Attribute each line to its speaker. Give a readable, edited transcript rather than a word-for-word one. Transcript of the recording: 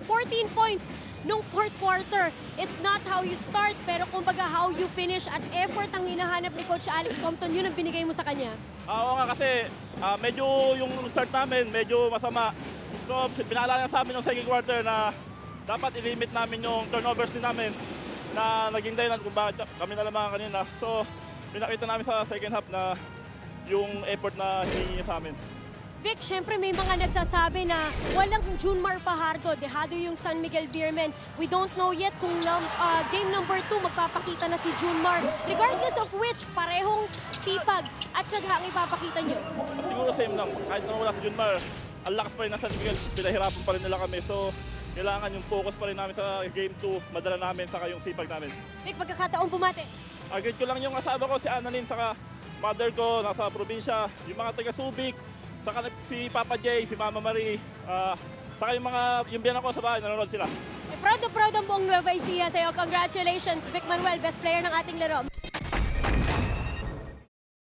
Speaker 1: 14 points nung fourth quarter. It's not how you start, pero kumbaga how you finish at effort ang hinahanap ni Coach Alex Compton. Yun ang binigay mo sa kanya.
Speaker 2: Oo nga kasi medyo yung start namin medyo masama. So pinaalala sa amin yung second quarter na dapat i-limit namin yung turnovers din namin na naging dahilan kung bakit kami nalamangan kanina. So pinakita namin sa second half na yung effort na hinihingi sa amin.
Speaker 1: Vic, syempre may mga nagsasabi na walang Junmar Fajardo, dehado yung San Miguel Beermen. We don't know yet kung game number 2 magpapakita na si Junmar. Regardless of which, parehong sipag at syaga ang ipapakita niyo.
Speaker 2: Siguro same lang. Kahit na wala si Junmar, ang lakas pa rin ng San Miguel. Pinahirapan pa rin nila kami. So kailangan yung focus pa rin namin sa game 2, madala namin saka yung sipag namin.
Speaker 1: Vic, pagkakataong bumate.
Speaker 2: Agad ko lang yung asawa ko, si Annalyn, saka mother ko, nasa probinsya, yung mga taga Subic, saka si Papa Jay, si Mama Marie, saka yung biyanan ko sa bahay, nanonood sila.
Speaker 1: Proud ang buong Nueva Ecija sa'yo. Congratulations, Vic Manuel, best player ng ating laro.